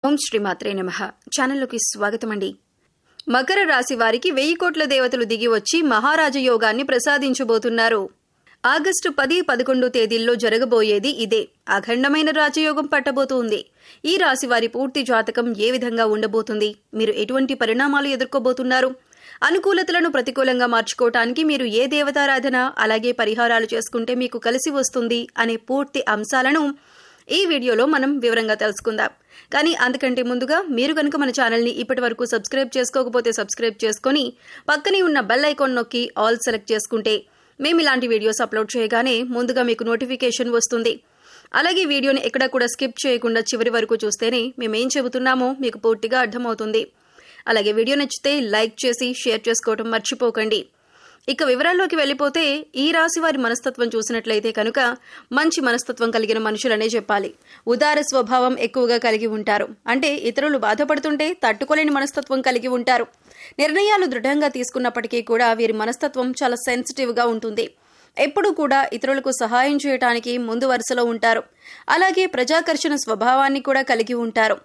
ఓం శ్రీమాత్రే నమః. ఛానల్లోకి స్వాగతమండి. మకర రాశి వారికి 1000 కోట్ల దేవతలు దిగి వచ్చి మహారాజ యోగాన్ని ప్రసాదించబోతున్నారు. ఆగస్టు 10, 11 తేదీల్లో జరగబోయేది ఇదే. అఖండమైన రాజయోగం పట్టబోతుంది. ఈ రాశి వారి పూర్తి జాతకం ఏ విధంగా ఉండబోతుంది, మీరు ఎటువంటి పరిణామాలు ఎదుర్కోబోతున్నారు, అనుకూలతలను ప్రతికూలంగా మార్చుకోవటానికి మీరు ఏ దేవతారాధన అలాగే పరిహారాలు చేసుకుంటే మీకు కలిసి వస్తుంది అనే పూర్తి అంశాలను ఈ వీడియోలో మనం వివరంగా తెలుసుకుందాం. కానీ అంతకంటే ముందుగా మీరు కనుక మన ఛానల్ని ఇప్పటి వరకు సబ్స్క్రైబ్ చేసుకోకపోతే సబ్స్క్రైబ్ చేసుకుని పక్కనే ఉన్న బెల్ ఐకాన్ నొక్కి ఆల్ సెలెక్ట్ చేసుకుంటే మేము ఇలాంటి వీడియోస్ అప్లోడ్ చేయగానే ముందుగా మీకు నోటిఫికేషన్ వస్తుంది. అలాగే వీడియోని ఎక్కడా కూడా స్కిప్ చేయకుండా చివరి వరకు చూస్తేనే మేమేం చెబుతున్నామో మీకు పూర్తిగా అర్థమవుతుంది. అలాగే వీడియో నచ్చితే లైక్ చేసి షేర్ చేసుకోవడం మర్చిపోకండి. ఇక వివరాల్లోకి వెళ్ళిపోతే ఈ రాశి వారి మనస్తత్వం చూసినట్లయితే కనుక మంచి మనస్తత్వం కలిగిన మనుషులనే చెప్పాలి. ఉదార స్వభావం ఎక్కువగా కలిగి ఉంటారు. అంటే ఇతరులు బాధపడుతుంటే తట్టుకోలేని మనస్తత్వం కలిగి ఉంటారు. నిర్ణయాలు దృఢంగా తీసుకున్నప్పటికీ కూడా వీరి మనస్తత్వం చాలా సెన్సిటివ్గా ఉంటుంది. ఎప్పుడూ కూడా ఇతరులకు సహాయం చేయటానికి ముందు వరుసలో ఉంటారు. అలాగే ప్రజాకర్షణ స్వభావాన్ని కూడా కలిగి ఉంటారు.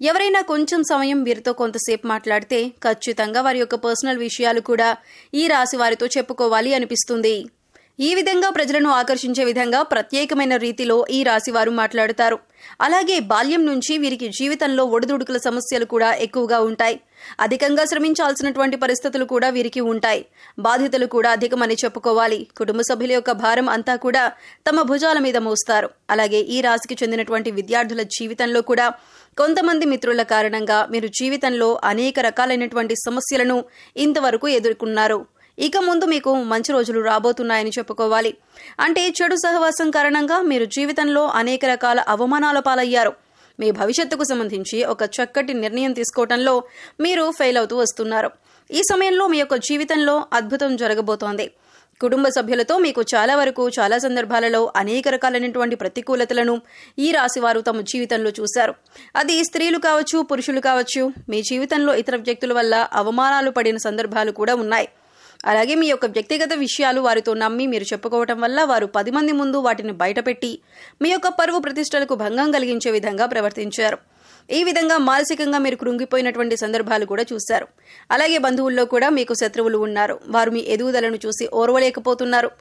ఎవరైనా కొంచెం సమయం వీరితో కొంతసేపు మాట్లాడితే ఖచ్చితంగా వారి యొక్క పర్సనల్ విషయాలు కూడా ఈ రాశి వారితో చెప్పుకోవాలి అనిపిస్తుంది. ఈ విధంగా ప్రజలను ఆకర్షించే విధంగా ప్రత్యేకమైన రీతిలో ఈ రాశివారు మాట్లాడుతారు. అలాగే బాల్యం నుంచి వీరికి జీవితంలో ఒడిదుడుకుల సమస్యలు కూడా ఎక్కువగా ఉంటాయి. అధికంగా శ్రమించాల్సినటువంటి పరిస్థితులు కూడా వీరికి ఉంటాయి. బాధ్యతలు కూడా అధికమని చెప్పుకోవాలి. కుటుంబ సభ్యుల యొక్క భారం అంతా కూడా తమ భుజాల మీద మోస్తారు. అలాగే ఈ రాశికి చెందినటువంటి విద్యార్థుల జీవితంలో కూడా కొంతమంది మిత్రుల కారణంగా మీరు జీవితంలో అనేక రకాలైనటువంటి సమస్యలను ఇంతవరకు ఎదుర్కొన్నారు. ఇక ముందు మీకు మంచి రోజులు రాబోతున్నాయని చెప్పుకోవాలి. అంటే చెడు సహవాసం కారణంగా మీరు జీవితంలో అనేక రకాల అవమానాల పాలయ్యారు. మీ భవిష్యత్తుకు సంబంధించి ఒక చక్కటి నిర్ణయం తీసుకోవడంలో మీరు ఫెయిల్ అవుతూ వస్తున్నారు. ఈ సమయంలో మీ యొక్క జీవితంలో అద్భుతం జరగబోతోంది. కుటుంబ సభ్యులతో మీకు చాలా సందర్భాలలో అనేక రకాలైనటువంటి ప్రతికూలతలను ఈ రాశి వారు తమ జీవితంలో చూశారు. అది స్త్రీలు కావచ్చు, పురుషులు కావచ్చు. మీ జీవితంలో ఇతర వ్యక్తుల వల్ల అవమానాలు పడిన సందర్భాలు కూడా ఉన్నాయి. అలాగే మీ యొక్క వ్యక్తిగత విషయాలు వారితో నమ్మి మీరు చెప్పుకోవటం వల్ల వారు 10 మంది ముందు వాటిని బయటపెట్టి మీ యొక్క పరువు ప్రతిష్టలకు భంగం కలిగించే విధంగా ప్రవర్తించారు. ఈ విధంగా మానసికంగా మీరు కృంగిపోయినటువంటి సందర్భాలు కూడా చూశారు. అలాగే బంధువుల్లో కూడా మీకు శత్రువులు ఉన్నారు. వారు మీ ఎదుగుదలను చూసి ఓర్వలేకపోతున్నారు.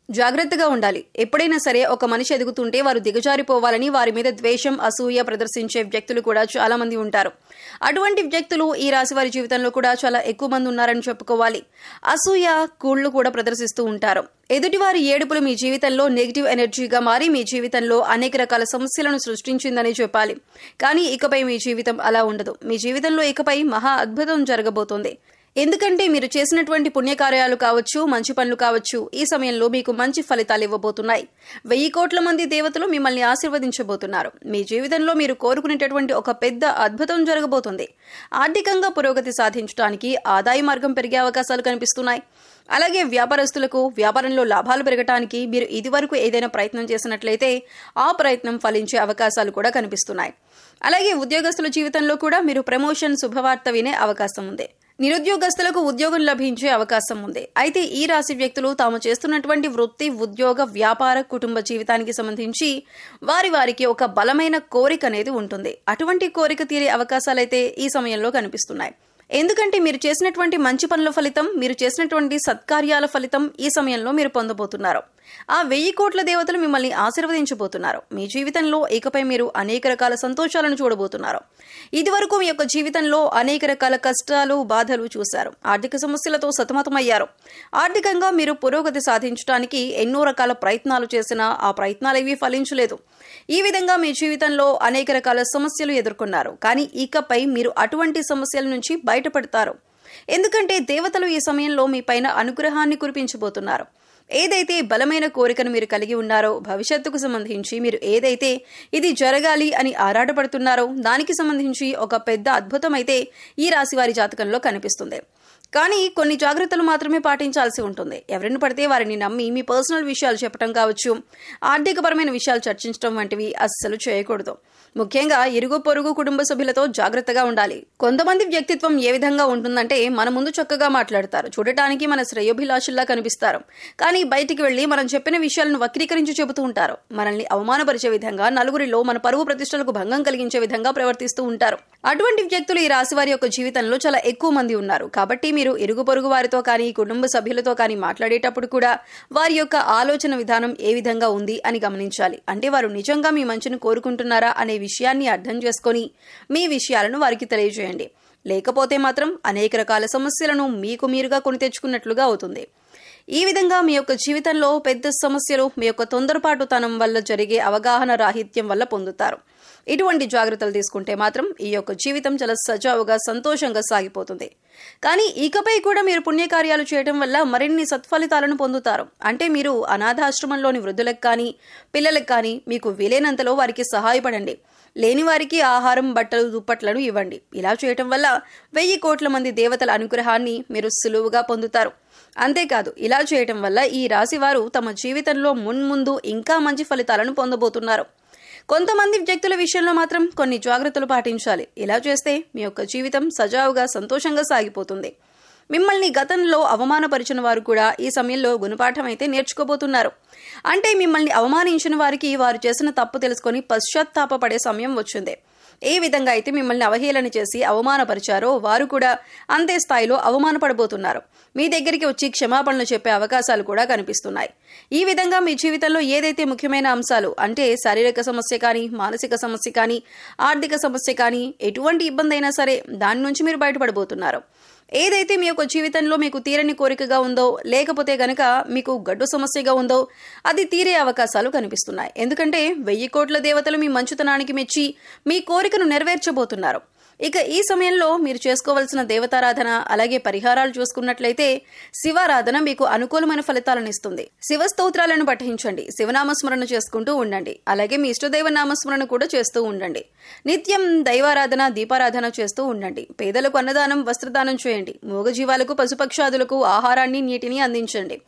జాగ్రత్తగా ఉండాలి. ఎప్పుడైనా సరే ఒక మనిషి ఎదుగుతుంటే వారు దిగజారిపోవాలని వారి మీద ద్వేషం, అసూయ ప్రదర్శించే వ్యక్తులు కూడా చాలా మంది ఉంటారు. అటువంటి వ్యక్తులు ఈ రాశి వారి జీవితంలో కూడా చాలా ఎక్కువ మంది ఉన్నారని చెప్పుకోవాలి. అసూయ, కూళ్లు కూడా ప్రదర్శిస్తూ ఉంటారు. ఎదుటివారి ఏడుపులు మీ జీవితంలో నెగిటివ్ ఎనర్జీగా మారి మీ జీవితంలో అనేక రకాల సమస్యలను సృష్టించిందని చెప్పాలి. కానీ ఇకపై మీ జీవితం అలా ఉండదు. మీ జీవితంలో ఇకపై మహా అద్భుతం జరగబోతోంది. ఎందుకంటే మీరు చేసినటువంటి పుణ్యకార్యాలు కావచ్చు, మంచి పనులు కావచ్చు, ఈ సమయంలో మీకు మంచి ఫలితాలు ఇవ్వబోతున్నాయి. 1000 కోట్ల మంది దేవతలు మిమ్మల్ని ఆశీర్వదించబోతున్నారు. మీ జీవితంలో మీరు కోరుకునేటటువంటి ఒక పెద్ద అద్భుతం జరగబోతుంది. ఆర్థికంగా పురోగతి సాధించడానికి ఆదాయ మార్గం పెరిగే అవకాశాలు కనిపిస్తున్నాయి. అలాగే వ్యాపారస్తులకు వ్యాపారంలో లాభాలు పెరగటానికి మీరు ఇదివరకు ఏదైనా ప్రయత్నం చేసినట్లయితే ఆ ప్రయత్నం ఫలించే అవకాశాలు కూడా కనిపిస్తున్నాయి. అలాగే ఉద్యోగస్తుల జీవితంలో కూడా మీరు ప్రమోషన్ శుభవార్త వినే అవకాశం ఉంది. నిరుద్యోగస్తులకు ఉద్యోగం లభించే అవకాశం ఉంది. అయితే ఈ రాశి వ్యక్తులు తాము చేస్తున్నటువంటి వృత్తి, ఉద్యోగ, వ్యాపార, కుటుంబ జీవితానికి సంబంధించి వారికి ఒక బలమైన కోరిక అనేది ఉంటుంది. అటువంటి కోరిక తీరే అవకాశాలైతే ఈ సమయంలో కనిపిస్తున్నాయి. ఎందుకంటే మీరు చేసినటువంటి మంచి పనుల ఫలితం, మీరు చేసినటువంటి సత్కార్యాల ఫలితం ఈ సమయంలో మీరు పొందబోతున్నారు. ఆ 1000 కోట్ల దేవతలు మిమ్మల్ని ఆశీర్వదించబోతున్నారు. మీ జీవితంలో ఇకపై మీరు అనేక రకాల సంతోషాలను చూడబోతున్నారు. ఇదివరకు మీ యొక్క జీవితంలో అనేక రకాల కష్టాలు, బాధలు చూశారు. ఆర్థిక సమస్యలతో సతమతమయ్యారు. ఆర్థికంగా మీరు పురోగతి సాధించడానికి ఎన్నో రకాల ప్రయత్నాలు చేసినా ఆ ప్రయత్నాలేవీ ఫలించలేదు. ఈ విధంగా మీ జీవితంలో అనేక రకాల సమస్యలు ఎదుర్కొన్నారు. కానీ ఇకపై మీరు అటువంటి సమస్యల నుంచి బయటపడతారు. ఎందుకంటే దేవతలు ఈ సమయంలో మీ పైన అనుగ్రహాన్ని కురిపించబోతున్నారు. ఏదైతే బలమైన కోరికను మీరు కలిగి ఉన్నారో, భవిష్యత్తుకు సంబంధించి మీరు ఏదైతే ఇది జరగాలి అని ఆరాటపడుతున్నారో దానికి సంబంధించి ఒక పెద్ద అద్భుతం అయితే ఈ రాశి వారి జాతకంలో కనిపిస్తుంది. కానీ కొన్ని జాగ్రత్తలు మాత్రమే పాటించాల్సి ఉంటుంది. ఎవరిని పడితే వారిని నమ్మి మీ పర్సనల్ విషయాలు చెప్పడం కావచ్చు, ఆర్థికపరమైన విషయాలు చర్చించడం వంటివి అస్సలు చేయకూడదు. ముఖ్యంగా ఇరుగు పొరుగు కుటుంబ సభ్యులతో జాగ్రత్తగా ఉండాలి. కొంతమంది వ్యక్తిత్వం ఏ విధంగా ఉంటుందంటే మన ముందు చక్కగా మాట్లాడతారు, చూడటానికి మన శ్రేయోభిలాషుల్లా కనిపిస్తారు. కానీ బయటికి వెళ్లి మనం చెప్పిన విషయాలను వక్రీకరించి చెబుతూ ఉంటారు. మనల్ని అవమానపరిచే విధంగా, నలుగురిలో మన పరువు ప్రతిష్టలకు భంగం కలిగించే విధంగా ప్రవర్తిస్తూ ఉంటారు. అటువంటి వ్యక్తులు ఈ రాశి వారి యొక్క జీవితంలో చాలా ఎక్కువ మంది ఉన్నారు. కాబట్టి మీరు ఇరుగు పొరుగు వారితో కానీ కుటుంబ సభ్యులతో కానీ మాట్లాడేటప్పుడు కూడా వారి యొక్క ఆలోచన విధానం ఏ విధంగా ఉంది అని గమనించాలి. అంటే వారు నిజంగా మీ మంచిని కోరుకుంటున్నారా అనే విషయాన్ని అర్థం చేసుకొని మీ విషయాలను వారికి తెలియజేయండి. లేకపోతే మాత్రం అనేక రకాల సమస్యలను మీకు మీరుగా కొని తెచ్చుకున్నట్లుగా అవుతుంది. ఈ విధంగా మీ యొక్క జీవితంలో పెద్ద సమస్యలు మీ యొక్క తొందరపాటుతనం వల్ల జరిగే అవగాహన రాహిత్యం వల్ల పొందుతారు. ఇటువంటి జాగ్రత్తలు తీసుకుంటే మాత్రం ఈ యొక్క జీవితం చాలా సజావుగా సంతోషంగా సాగిపోతుంది. కానీ ఇకపై కూడా మీరు పుణ్యకార్యాలు చేయడం వల్ల మరిన్ని సత్ఫలితాలను పొందుతారు. అంటే మీరు అనాథాశ్రమంలోని వృద్ధులకు కానీ పిల్లలకు కానీ మీకు వీలైనంతలో వారికి సహాయపడండి. లేని వారికి ఆహారం, బట్టలు, దుప్పట్లను ఇవ్వండి. ఇలా చేయటం వల్ల 1000 కోట్ల మంది దేవతల అనుగ్రహాన్ని మీరు సులువుగా పొందుతారు. అంతేకాదు ఇలా చేయటం వల్ల ఈ రాశి వారు తమ జీవితంలో మున్ముందు ఇంకా మంచి ఫలితాలను పొందబోతున్నారు. కొంతమంది వ్యక్తుల విషయంలో మాత్రం కొన్ని జాగ్రత్తలు పాటించాలి. ఇలా చేస్తే మీ యొక్క జీవితం సజావుగా సంతోషంగా సాగిపోతుంది. మిమ్మల్ని గతంలో అవమానపరిచిన వారు కూడా ఈ సమయంలో గుణపాఠం అయితే నేర్చుకోబోతున్నారు. అంటే మిమ్మల్ని అవమానించిన వారికి వారు చేసిన తప్పు తెలుసుకొని పశ్చాత్తాపపడే సమయం వచ్చింది. ఏ విధంగా అయితే మిమ్మల్ని అవహేళన చేసి అవమానపరిచారో వారు కూడా అంతే స్థాయిలో అవమానపడబోతున్నారు. మీ దగ్గరికి వచ్చి క్షమాపణలు చెప్పే అవకాశాలు కూడా కనిపిస్తున్నాయి. ఈ విధంగా మీ జీవితంలో ఏదైతే ముఖ్యమైన అంశాలు అంటే శారీరక సమస్య కానీ, మానసిక సమస్య కానీ, ఆర్థిక సమస్య కానీ, ఎటువంటి ఇబ్బంది అయినా సరే దాని నుంచి మీరు బయటపడబోతున్నారు. ఏదైతే మీ యొక్క జీవితంలో మీకు తీరని కోరికగా ఉందో, లేకపోతే గనక మీకు గడ్డు సమస్యగా ఉందో అది తీరే అవకాశాలు కనిపిస్తున్నాయి. ఎందుకంటే 1000 కోట్ల దేవతలు మీ మంచుతనానికి మెచ్చి మీ కోరికను నెరవేర్చబోతున్నారు. ఇక ఈ సమయంలో మీరు చేసుకోవాల్సిన దేవతారాధన అలాగే పరిహారాలు చూసుకున్నట్లయితే శివారాధన మీకు అనుకూలమైన ఫలితాలను ఇస్తుంది. శివ స్తోత్రాలను పఠించండి, శివనామస్మరణ చేసుకుంటూ ఉండండి. అలాగే మీ ఇష్టదైవ నామస్మరణ కూడా చేస్తూ ఉండండి. నిత్యం దైవారాధన, దీపారాధన చేస్తూ ఉండండి. పేదలకు అన్నదానం, వస్త్రదానం చేయండి. మూగజీవాలకు, పశుపక్షాదులకు ఆహారాన్ని, నీటిని అందించండి.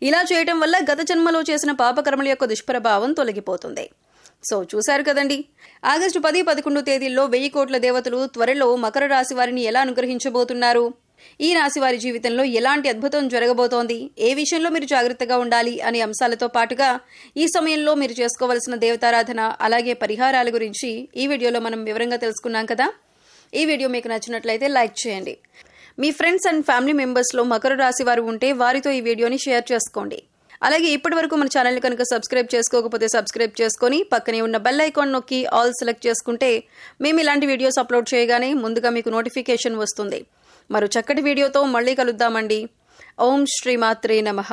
ఇలా చేయటం వల్ల గత జన్మలో చేసిన పాపకర్మల యొక్క దుష్ప్రభావం తొలగిపోతుంది. సో చూశారు కదండి, ఆగస్టు 10, 11 తేదీల్లో 1000 కోట్ల దేవతలు త్వరలో మకర రాశి వారిని ఎలా అనుగ్రహించబోతున్నారు, ఈ రాశి వారి జీవితంలో ఎలాంటి అద్భుతం జరగబోతోంది, ఏ విషయంలో మీరు జాగ్రత్తగా ఉండాలి అనే అంశాలతో పాటుగా ఈ సమయంలో మీరు చేసుకోవాల్సిన దేవతారాధన అలాగే పరిహారాల గురించి ఈ వీడియోలో మనం వివరంగా తెలుసుకున్నాం కదా. ఈ వీడియో మీకు నచ్చినట్లయితే లైక్ చేయండి. మీ ఫ్రెండ్స్ అండ్ ఫ్యామిలీ మెంబర్స్లో మకర రాశి వారు ఉంటే వారితో ఈ వీడియోని షేర్ చేసుకోండి. అలాగే ఇప్పటి వరకు మన ఛానల్ని కనుక సబ్స్క్రైబ్ చేసుకోకపోతే సబ్స్క్రైబ్ చేసుకొని పక్కనే ఉన్న బెల్ ఐకాన్ నొక్కి ఆల్ సెలెక్ట్ చేసుకుంటే మేము ఇలాంటి వీడియోస్ అప్లోడ్ చేయగానే ముందుగా మీకు నోటిఫికేషన్ వస్తుంది. మరో చక్కటి వీడియోతో మళ్ళీ కలుద్దామండి. ఓం శ్రీమాత్రే నమః.